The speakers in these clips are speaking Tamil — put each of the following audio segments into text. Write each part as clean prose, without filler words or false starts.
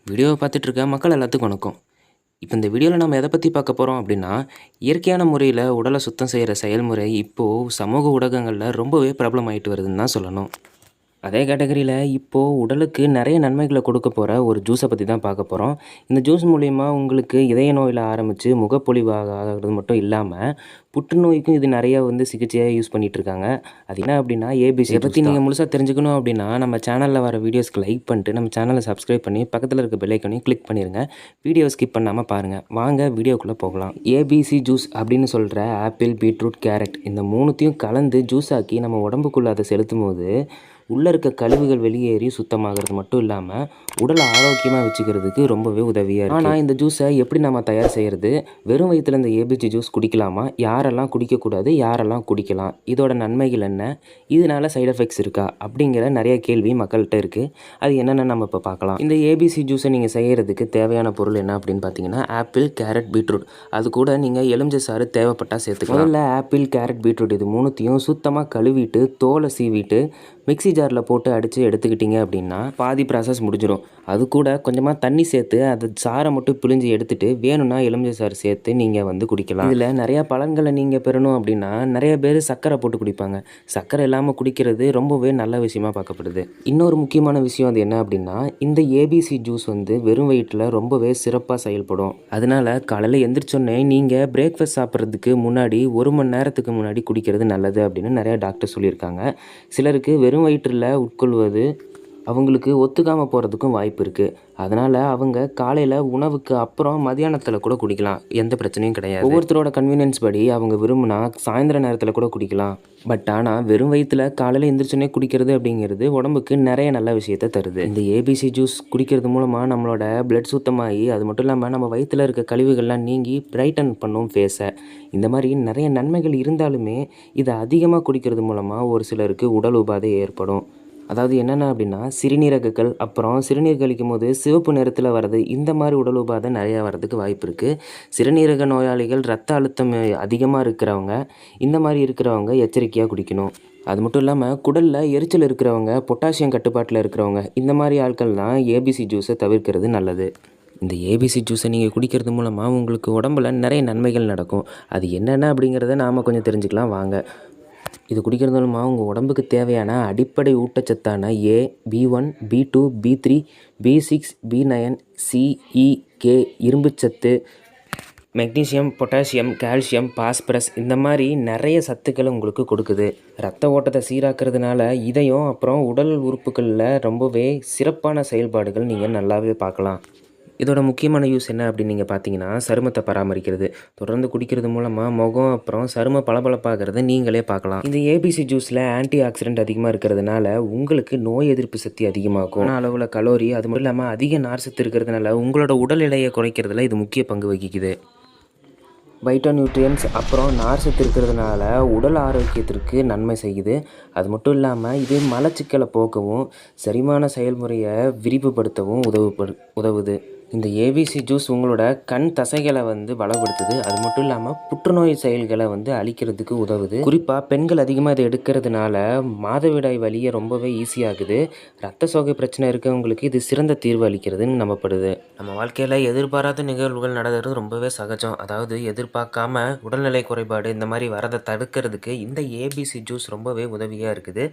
வீடியோவை பார்த்துட்டு இருக்க மக்கள் எல்லாத்துக்கும் வணக்கம். இப்போ இந்த வீடியோவில் நம்ம எதை பற்றி பார்க்க போகிறோம் அப்படின்னா, இயற்கையான முறையில் உடலை சுத்தம் செய்கிற செயல்முறை இப்போது சமூக ஊடகங்களில் ரொம்பவே பிரபலமாயிட்டு வருதுன்னு தான் சொல்லணும். அதே கேட்டகரியில் இப்போது உடலுக்கு நிறைய நன்மைகளை கொடுக்க போகிற ஒரு ஜூஸை பற்றி தான் பார்க்க போகிறோம். இந்த ஜூஸ் மூலிமா உங்களுக்கு இதய நோயில் ஆரம்பித்து முகப்பொலிவாக ஆகிறது மட்டும் இல்லாமல் புற்றுநோய்க்கும் இது நிறையா சிகிச்சையாக யூஸ் பண்ணிகிட்ருக்காங்க. அது என்ன அப்படின்னா ஏபிசி. இதை பற்றி நீங்கள் முழுசாக தெரிஞ்சுக்கணும் அப்படின்னா நம்ம சேனலில் வர வீடியோஸ்க்கு லைக் பண்ணிட்டு நம்ம சேனலை சப்ஸ்கிரைப் பண்ணி பக்கத்தில் இருக்க பெல் ஐக்கானையும் கிளிக் பண்ணிடுங்க. வீடியோ ஸ்கிப் பண்ணாமல் பாருங்கள். வாங்க வீடியோக்குள்ளே போகலாம். ஏபிசி ஜூஸ் அப்படின்னு சொல்கிற ஆப்பிள், பீட்ரூட், கேரட் இந்த மூணுத்தையும் கலந்து ஜூஸ் ஆக்கி நம்ம உடம்புக்குள்ளே அதை செலுத்தும் போது உள்ளே இருக்க கழிவுகள் வெளியேறி சுத்தமாகிறது மட்டும் இல்லாமல் உடலை ஆரோக்கியமாக வச்சுக்கிறதுக்கு ரொம்பவே உதவியாக இருக்குது. ஆனால் இந்த ஜூஸை எப்படி நம்ம தயார் செய்கிறது, வெறும் வயிற்றில் இந்த ஏபிசி ஜூஸ் குடிக்கலாமா, யாரெல்லாம் குடிக்கக்கூடாது, யாரெல்லாம் குடிக்கலாம், இதோட நன்மைகள் என்ன, இதனால் சைடு எஃபெக்ட்ஸ் இருக்கா அப்படிங்கிற நிறைய கேள்வி மக்கள்கிட்ட இருக்குது. அது என்னென்னு நம்ம இப்போ பார்க்கலாம். இந்த ஏபிசி ஜூஸை நீங்கள் செய்கிறதுக்கு தேவையான பொருள் என்ன அப்படின்னு பார்த்தீங்கன்னா ஆப்பிள், கேரட், பீட்ரூட். அது கூட நீங்கள் எலுமிச்சை சாறு தேவைப்பட்டால் சேர்த்துக்கலாம். முதல்ல ஆப்பிள், கேரட், பீட்ரூட் இது மூணுத்தையும் சுத்தமாக கழுவிட்டு தோலை சீவிட்டு மிக்ஸி ஜாரில் போட்டு அடித்து எடுத்துக்கிட்டிங்க அப்படின்னா பாதி ப்ராசஸ் முடிஞ்சிடும். அது கூட கொஞ்சமாக தண்ணி சேர்த்து அது சாரை மட்டும் பிழிஞ்சு எடுத்துகிட்டு வேணும்னா எலுமிச்சை சாறு சேர்த்து நீங்கள் குடிக்கலாம். இதில் நிறையா பலன்களை நீங்கள் பெறணும் அப்படின்னா நிறைய பேர் சர்க்கரை போட்டு குடிப்பாங்க. சர்க்கரை இல்லாமல் குடிக்கிறது ரொம்பவே நல்ல விஷயமா பார்க்கப்படுது. இன்னொரு முக்கியமான விஷயம் அது என்ன அப்படின்னா இந்த ஏபிசி ஜூஸ் வெறும் வயிற்றில் ரொம்பவே சிறப்பாக செயல்படும். அதனால் காலையில் எந்திரிச்சோன்னே நீங்கள் பிரேக்ஃபாஸ்ட் சாப்பிட்றதுக்கு முன்னாடி 1 மணி நேரத்துக்கு முன்னாடி குடிக்கிறது நல்லது அப்படின்னு நிறையா டாக்டர் சொல்லியிருக்காங்க. சிலருக்கு வெறும் வயிற்றில் உட்கொள்வது அவங்களுக்கு ஒத்துக்காமல் போகிறதுக்கும் வாய்ப்பு இருக்குது. அதனால் அவங்க காலையில் உணவுக்கு அப்புறம் மதியானத்தில் கூட குடிக்கலாம், எந்த பிரச்சனையும் கிடையாது. ஒவ்வொருத்தரோட கன்வீனியன்ஸ் படி அவங்க விரும்பினா சாயந்தர நேரத்தில் கூட குடிக்கலாம். பட் ஆனால் வெறும் வயிற்றில் காலையில் எந்திரிச்சோன்னே குடிக்கிறது அப்படிங்கிறது உடம்புக்கு நிறைய நல்ல விஷயத்தை தருது. இந்த ஏபிசி ஜூஸ் குடிக்கிறது மூலமாக நம்மளோட பிளட் சுத்தமாகி அது மட்டும் இல்லாமல் நம்ம வயிற்றில் இருக்க கழிவுகள்லாம் நீங்கி பிரைட்டன் பண்ணும் ஃபேஸை. இந்த மாதிரி நிறைய நன்மைகள் இருந்தாலுமே இதை அதிகமாக குடிக்கிறது மூலமாக ஒரு சிலருக்கு உடல் உபாதை ஏற்படும். அதாவது என்னென்ன அப்படின்னா சிறுநீரகங்கள், அப்புறம் சிறுநீர் கழிக்கும் போது சிவப்பு நிறத்தில் வர்றது, இந்த மாதிரி உடல் உபாதை நிறையா வர்றதுக்கு வாய்ப்பு இருக்குது. சிறுநீரக நோயாளிகள், ரத்த அழுத்தம் அதிகமாக இருக்கிறவங்க, இந்த மாதிரி இருக்கிறவங்க எச்சரிக்கையாக குடிக்கணும். அது மட்டும் இல்லாமல் குடலில் எரிச்சல் இருக்கிறவங்க, பொட்டாசியம் கட்டுப்பாட்டில் இருக்கிறவங்க, இந்த மாதிரி ஆட்கள் தான் ஏபிசி ஜூஸை தவிர்க்கிறது நல்லது. இந்த ஏபிசி ஜூஸை நீங்கள் குடிக்கிறது மூலமாக உங்களுக்கு உடம்புல நிறைய நன்மைகள் நடக்கும். அது என்னென்ன அப்படிங்கிறத நாம் கொஞ்சம் தெரிஞ்சுக்கலாம் வாங்க. இது குடிக்கிறது மூலமாக உங்கள் உடம்புக்கு தேவையான அடிப்படை ஊட்டச்சத்தான ஏ, பி1, பி2, பி3, பி6, பி9, சி, இ, கே, இரும்புச்சத்து, மெக்னீசியம், பொட்டாசியம், கால்சியம், பாஸ்பரஸ் இந்த மாதிரி நிறைய சத்துக்களை உங்களுக்கு கொடுக்குது. ரத்த ஓட்டத்தை சீராக்கிறதுனால இதயம் அப்புறம் உடல் உறுப்புகளில் ரொம்பவே சிறப்பான செயல்பாடுகள் நீங்கள் நல்லாவே பார்க்கலாம். இதோட முக்கியமான யூஸ் என்ன அப்படின்னு நீங்கள் பார்த்தீங்கன்னா சருமத்தை பராமரிக்கிறது. தொடர்ந்து குடிக்கிறது மூலமாக முகம் அப்புறம் சரும பளபளப்பாகிறத நீங்களே பார்க்கலாம். இந்த ஏபிசி ஜூஸில் ஆன்டி ஆக்சிடென்ட் அதிகமாக இருக்கிறதுனால உங்களுக்கு நோய் எதிர்ப்பு சக்தி அதிகமாகும். அளவில் கலோரி அது மட்டும் இல்லாமல் அதிக நார் சத்து இருக்கிறதுனால உங்களோட உடல் எடையை குறைக்கிறதுல இது முக்கிய பங்கு வகிக்குது. வைட்டோ நியூட்ரியன்ஸ் அப்புறம் நார் சத்து இருக்கிறதுனால உடல் ஆரோக்கியத்திற்கு நன்மை செய்யுது. அது மட்டும் இல்லாமல் இது மலச்சிக்கலை போக்கவும் செரிமான செயல்முறையை விரிவுபடுத்தவும் உதவுது. இந்த ஏபிசி ஜூஸ் உங்களோட கண் தசைகளை பலப்படுத்துது. அது மட்டும் இல்லாமல் புற்றுநோய் செயல்களை அழிக்கிறதுக்கு உதவுது. குறிப்பாக பெண்கள் அதிகமாக இதை எடுக்கிறதுனால மாதவிடாய் வலியை ரொம்பவே ஈஸியாகுது. ரத்த சோகை பிரச்சனை இருக்கவங்களுக்கு இது சிறந்த தீர்வு அளிக்கிறதுன்னு நம்பப்படுது. நம்ம வாழ்க்கையில் எதிர்பாராத நிகழ்வுகள் நடக்கிறது ரொம்பவே சகஜம். அதாவது எதிர்பார்க்காம உடல்நிலை குறைபாடு இந்த மாதிரி வரதை தடுக்கிறதுக்கு இந்த ஏபிசி ஜூஸ் ரொம்பவே உதவியாக இருக்குது.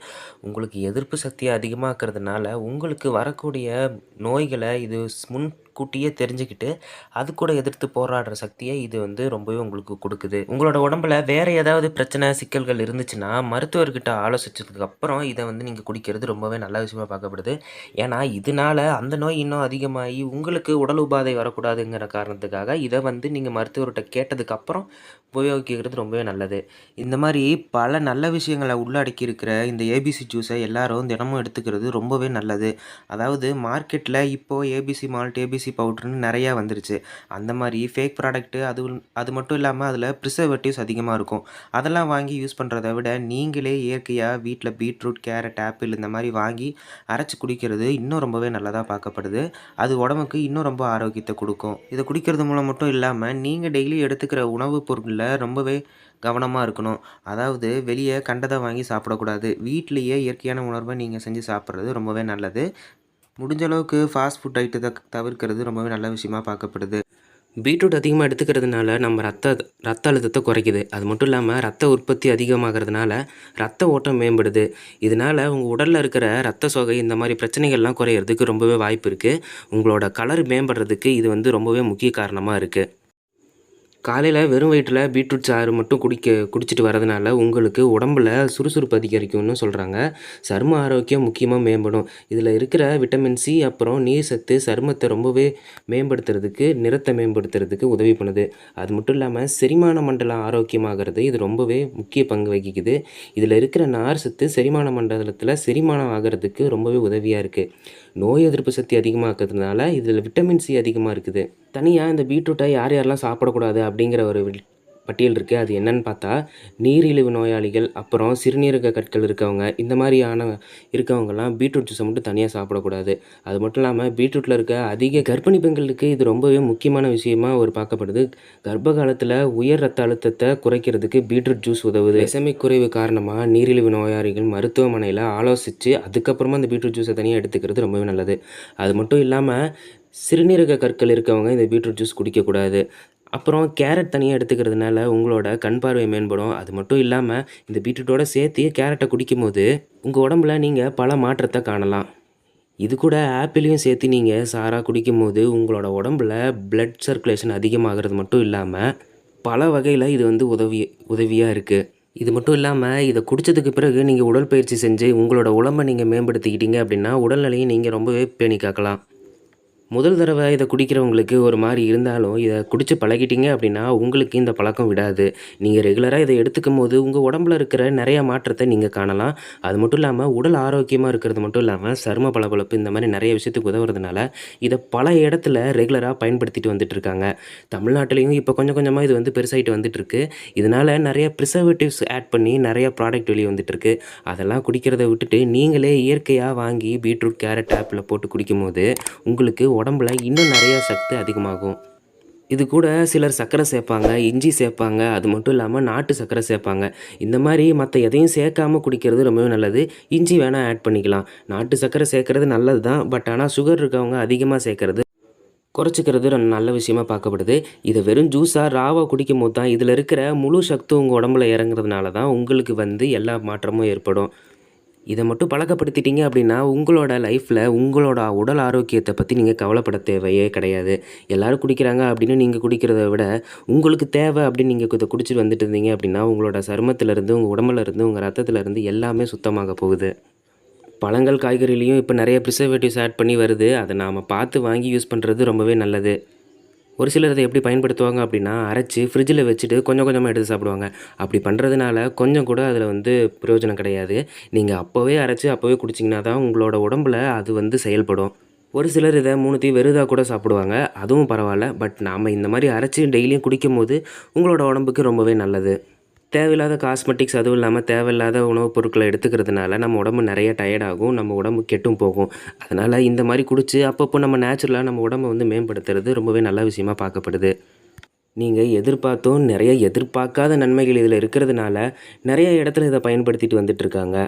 உங்களுக்கு எதிர்ப்பு சக்தியை அதிகமாக்குறதுனால உங்களுக்கு வரக்கூடிய நோய்களை இது முன்கூட்டியே தெரிஞ்சுக்கிட்டு அது கூட எதிர்த்து போராடுற சக்தியை இது ரொம்பவே உங்களுக்கு கொடுக்குது. உங்களோட உடம்புல வேறு ஏதாவது பிரச்சனை சிக்கல்கள் இருந்துச்சுன்னா மருத்துவர்கிட்ட ஆலோசிச்சதுக்கு அப்புறம் இதை நீங்கள் குடிக்கிறது ரொம்பவே நல்ல விஷயமா பார்க்கப்படுது. ஏன்னா இதனால் அந்த நோய் இன்னும் அதிகமாகி உங்களுக்கு உடல் உபாதை வரக்கூடாதுங்கிற காரணத்துக்காக இதை நீங்கள் மருத்துவர்கிட்ட கேட்டதுக்கப்புறம் உபயோகிக்கிறது ரொம்பவே நல்லது. இந்த மாதிரி பல நல்ல விஷயங்களை உள்ளடக்கி இருக்கிற இந்த ஏபிசி ஜூஸை எல்லாரும் தினமும் எடுத்துக்கிறது ரொம்பவே நல்லது. அதாவது மார்க்கெட்டில் இப்போது ஏபிசி மால்ட், ஏபிசி பவுட்ருன்னு நிறையா வந்துருச்சு. அந்த மாதிரி ஃபேக் ப்ராடக்ட்டு அது மட்டும் இல்லாமல் அதில் ப்ரிசர்வேட்டிவ்ஸ் அதிகமாக இருக்கும். அதெல்லாம் வாங்கி யூஸ் பண்ணுறத விட நீங்களே இயற்கையாக வீட்டில் பீட்ரூட், கேரட், ஆப்பிள் இந்த மாதிரி வாங்கி அரைச்சி குடிக்கிறது இன்னும் ரொம்பவே நல்லதாக பார்க்கப்படுது. அது உடம்புக்கு இன்னும் ரொம்ப ஆரோக்கியத்தை கொடுக்கும். இதை குடிக்கிறது மூலம் மட்டும் இல்லாமல் நீங்கள் டெய்லி எடுத்துக்கிற உணவுப் பொருளில் ரொம்பவே கவனமாக இருக்கணும். அதாவது வெளியே கண்டதை வாங்கி சாப்பிடக்கூடாது. வீட்டிலேயே இயற்கையான உணர்வை நீங்கள் செஞ்சு சாப்பிட்றது ரொம்பவே நல்லது. முடிஞ்ச அளவுக்கு ஃபாஸ்ட் ஃபுட் ஐட்டத்தை தவிர்க்கிறது ரொம்பவே நல்ல விஷயமா பார்க்கப்படுது. பீட்ரூட் அதிகமாக எடுத்துக்கிறதுனால நம்ம ரத்த அழுத்தத்தை குறைக்குது. அது மட்டும் இல்லாமல் ரத்த உற்பத்தி அதிகமாகிறதுனால ரத்த ஓட்டம் மேம்படுது. இதனால் உங்கள் உடலில் இருக்கிற ரத்த சோகை இந்த மாதிரி பிரச்சனைகள்லாம் குறையிறதுக்கு ரொம்பவே வாய்ப்பு இருக்குது. உங்களோட கலர் மேம்படுறதுக்கு இது வந்து ரொம்பவே முக்கிய காரணமாக இருக்குது. காலையில் வெறும் வயிற்றில் பீட்ரூட் சாறு மட்டும் குடிச்சிட்டு வரதுனால உங்களுக்கு உடம்புல சுறுசுறுப்பு அதிகரிக்கும்னு சொல்கிறாங்க. சரும ஆரோக்கியம் முக்கியமாக மேம்படும். இதில் இருக்கிற விட்டமின் சி அப்புறம் நீர் சத்து சருமத்தை ரொம்பவே மேம்படுத்துறதுக்கு, நிறத்தை மேம்படுத்துறதுக்கு உதவி பண்ணுது. அது மட்டும் இல்லாமல் செரிமான மண்டலம் ஆரோக்கியமாகிறது இது ரொம்பவே முக்கிய பங்கு வகிக்குது. இதில் இருக்கிற நார் சத்து செரிமான மண்டலத்தில் செரிமானம் ஆகிறதுக்கு ரொம்பவே உதவியாக இருக்குது. நோய் எதிர்ப்பு சக்தி அதிகமாக்கிறதுனால இதில் விட்டமின் சி அதிகமாக இருக்குது. தனியாக இந்த பீட்ரூட்டை யார் யாரெல்லாம் சாப்பிடக்கூடாது அப்படிங்கிற ஒரு பட்டியல் இருக்குது. அது என்னன்னு பார்த்தா நீரிழிவு நோயாளிகள், அப்புறம் சிறுநீரக கற்கள் இருக்கவங்க, இந்த மாதிரியான இருக்கவங்கலாம் பீட்ரூட் ஜூஸை மட்டும் தனியாக சாப்பிடக்கூடாது. அது மட்டும் இல்லாமல் பீட்ரூட்டில் இருக்க அதிக கர்ப்பிணி பெண்களுக்கு இது ரொம்பவே முக்கியமான விஷயமா பார்க்கப்படுது. கர்ப்ப காலத்தில் உயர் ரத்த அழுத்தத்தை குறைக்கிறதுக்கு பீட்ரூட் ஜூஸ் உதவுது. விசமை குறைவு காரணமாக நீரிழிவு நோயாளிகள் மருத்துவமனையில் ஆலோசித்து அதுக்கப்புறமா அந்த பீட்ரூட் ஜூஸை தனியாக எடுத்துக்கிறது ரொம்பவே நல்லது. அது மட்டும் இல்லாமல் சிறுநீரக கற்கள் இருக்கவங்க இந்த பீட்ரூட் ஜூஸ் குடிக்கக்கூடாது. அப்புறம் கேரட் தனியாக எடுத்துக்கிறதுனால உங்களோட கண் பார்வை மேம்படும். அது மட்டும் இல்லாமல் இந்த பீட்ரூட்டோட சேர்த்து கேரட்டை குடிக்கும்போது உங்கள் உடம்புல நீங்கள் பல மாற்றத்தை காணலாம். இது கூட ஆப்பிளையும் சேர்த்து நீங்கள் சாராக குடிக்கும்போது உங்களோட உடம்புல பிளட் சர்க்குலேஷன் அதிகமாகிறது மட்டும் இல்லாமல் பல வகையில் இது வந்து உதவியாக இருக்குது. இது மட்டும் இல்லாமல் இதை குடித்ததுக்கு பிறகு நீங்கள் உடற்பயிற்சி செஞ்சு உங்களோட உடம்பை நீங்கள் மேம்படுத்திக்கிட்டீங்க அப்படின்னா உடல்நிலையை நீங்கள் ரொம்பவே பேணி காக்கலாம். முதல் தடவை இதை குடிக்கிறவங்களுக்கு ஒரு மாதிரி இருந்தாலும் இதை குடித்து பழகிட்டீங்க அப்படின்னா உங்களுக்கு இந்த பழக்கம் விடாது. நீங்கள் ரெகுலராக இதை எடுத்துக்கும் போது உங்கள் உடம்புல இருக்கிற நிறைய மாற்றத்தை நீங்கள் காணலாம். அது மட்டும் இல்லாமல் உடல் ஆரோக்கியமாக இருக்கிறது மட்டும் இல்லாமல் சரும பளபளப்பு இந்த மாதிரி நிறைய விஷயத்துக்கு உதவுறதுனால இதை பல இடத்துல ரெகுலராக பயன்படுத்திட்டு வந்துட்டுருக்காங்க. தமிழ்நாட்டிலையும் இப்போ கொஞ்சம் கொஞ்சமாக இது வந்து பெருசாகிட்டு வந்துட்டுருக்கு. இதனால் நிறைய ப்ரிசர்வேட்டிவ்ஸ் ஆட் பண்ணி நிறைய ப்ராடக்ட் வெளியே வந்துட்டுருக்கு. அதெல்லாம் குடிக்கிறத விட்டுட்டு நீங்களே இயற்கையாக வாங்கி பீட்ரூட், கேரட், ஆப்பிளை போட்டு குடிக்கும்போது உங்களுக்கு உடம்புல இன்னும் நிறைய சக்தி அதிகமாகும். இது கூட சிலர் சர்க்கரை சேர்ப்பாங்க, இஞ்சி சேர்ப்பாங்க, அது மட்டும் இல்லாமல் நாட்டு சர்க்கரை சேர்ப்பாங்க. இந்த மாதிரி மற்ற எதையும் சேர்க்காமல் குடிக்கிறது ரொம்பவே நல்லது. இஞ்சி வேணால் ஆட் பண்ணிக்கலாம். நாட்டு சர்க்கரை சேர்க்கறது நல்லது தான். பட் ஆனால் சுகர் இருக்கவங்க அதிகமாக சேர்க்கறது குறைச்சிக்கிறது நல்ல விஷயமா பார்க்கப்படுது. இதை வெறும் ஜூஸாக ராவாக குடிக்கும் போது தான் இதில் இருக்கிற முழு சக்தி உங்கள் உடம்புல இறங்குறதுனால தான் உங்களுக்கு வந்து எல்லா மாற்றமும் ஏற்படும். இதை மட்டும் பழக்கப்படுத்திட்டீங்க அப்படின்னா உங்களோட லைஃப்பில் உங்களோட உடல் ஆரோக்கியத்தை பற்றி நீங்கள் கவலைப்பட தேவையே கிடையாது. எல்லோரும் குடிக்கிறாங்க அப்படின்னு நீங்கள் குடிக்கிறத விட உங்களுக்கு தேவை அப்படின்னு நீங்கள் இதை குடிச்சிட்டு வந்துட்டு இருந்தீங்க அப்படின்னா உங்களோட சருமத்திலேருந்து, உங்கள் உடம்புலேருந்து, உங்கள் ரத்தத்துலேருந்து எல்லாமே சுத்தமாக போகுது. பழங்கள், காய்கறிலையும் இப்போ நிறைய ப்ரிசர்வேட்டிவ்ஸ் ஆட் பண்ணி வருது. அதை நாம் பார்த்து வாங்கி யூஸ் பண்ணுறது ரொம்பவே நல்லது. ஒரு சிலர் அதை எப்படி பயன்படுத்துவாங்க அப்படின்னா அரைச்சி ஃப்ரிட்ஜில் வச்சுட்டு கொஞ்சம் கொஞ்சமாக எடுத்து சாப்பிடுவாங்க. அப்படி பண்ணுறதுனால கொஞ்சம் கூட அதில் வந்து பிரயோஜனம் கிடையாது. நீங்கள் அப்போவே அரைச்சி அப்போவே குடிச்சிங்கன்னா தான் உங்களோட உடம்புல அது வந்து செயல்படும். ஒரு சிலர் இதை 3த்தையும் வெறுதாக கூட சாப்பிடுவாங்க. அதுவும் பரவாயில்ல. பட் நாம் இந்த மாதிரி அரைச்சி டெய்லியும் குடிக்கும்போது உங்களோட உடம்புக்கு ரொம்பவே நல்லது. தேவையில்லாத காஸ்மெட்டிக்ஸ், அதுவும் இல்லாமல் தேவையில்லாத உணவுப் பொருட்களை எடுத்துக்கிறதுனால நம்ம உடம்பு நிறைய டயர்டாகும், நம்ம உடம்பு கெட்டும் போகும். அதனால் இந்த மாதிரி குடித்து அப்பப்போ நம்ம நேச்சுரலாக நம்ம உடம்பை வந்து மேம்படுத்துறது ரொம்பவே நல்ல விஷயமா பார்க்கப்படுது. நீங்கள் நிறைய எதிர்பார்க்காத நன்மைகள் இதில் இருக்கிறதுனால நிறைய இடத்துல இதை பயன்படுத்திட்டு வந்துட்டுருக்காங்க.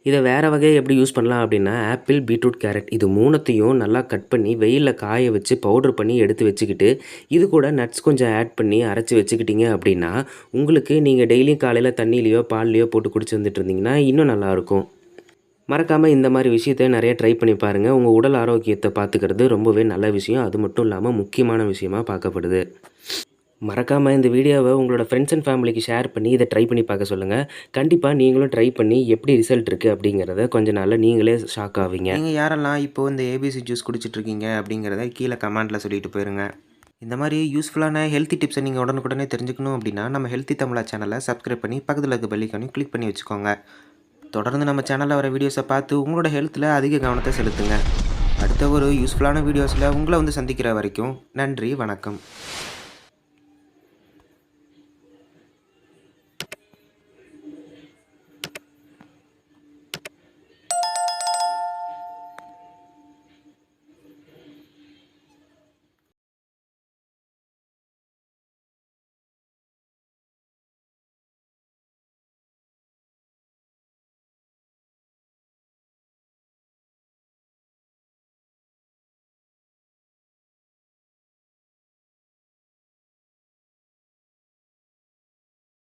இதை வேறு வகையை எப்படி யூஸ் பண்ணலாம் அப்படின்னா ஆப்பிள், பீட்ரூட், கேரட் இது 3த்தையும் நல்லா கட் பண்ணி வெயிலில் காய வச்சு பவுடர் பண்ணி எடுத்து வச்சுக்கிட்டு இது கூட நட்ஸ் கொஞ்சம் ஆட் பண்ணி அரைச்சி வச்சுக்கிட்டீங்க அப்படின்னா உங்களுக்கு நீங்கள் டெய்லியும் காலையில் தண்ணியிலையோ பால்லையோ போட்டு குடிச்சு வந்துட்டு இருந்தீங்கன்னா இன்னும் நல்லாயிருக்கும். மறக்காமல் இந்த மாதிரி விஷயத்தை நிறைய ட்ரை பண்ணி பாருங்கள். உங்கள் உடல் ஆரோக்கியத்தை பார்த்துக்கிறது ரொம்பவே நல்ல விஷயம். அது மட்டும் இல்லாமல் முக்கியமான விஷயமா பார்க்கப்படுது. மறக்காமல் இந்த வீடியோவை உங்களோட ஃப்ரெண்ட்ஸ் அண்ட் ஃபேமிலிக்கு ஷேர் பண்ணி இதை ட்ரை பண்ணி பார்க்க சொல்லுங்கள். கண்டிப்பாக நீங்களும் ட்ரை பண்ணி எப்படி ரிசல்ட் இருக்குது அப்படிங்கிறத கொஞ்ச நாளில் நீங்களே ஷாக் ஆவீங்க. நீங்கள் யாரெல்லாம் இப்போது இந்த ஏபிசி ஜூஸ் குடிச்சிட்ருக்கீங்க அப்படிங்கிறத கீழே கமெண்ட்டில் சொல்லிட்டு போயிருங்க. இந்த மாதிரி யூஸ்ஃபுல்லான ஹெல்த்தி டிப்ஸை நீங்கள் உடனுக்குடனே தெரிஞ்சுக்கணும் அப்படின்னா நம்ம ஹெல்த்தி தமிழா சேனலை சப்ஸ்கிரைப் பண்ணி பக்கத்தில் இருக்க பெல் ஐகானையும் கிளிக் பண்ணி வச்சுக்கோங்க. தொடர்ந்து நம்ம சேனலில் வர வீடியோஸை பார்த்து உங்களோட ஹெல்த்தில் அதிக கவனத்தை செலுத்துங்க. அடுத்த ஒரு யூஸ்ஃபுல்லான வீடியோஸில் உங்களை வந்து சந்திக்கிற வரைக்கும் நன்றி, வணக்கம்.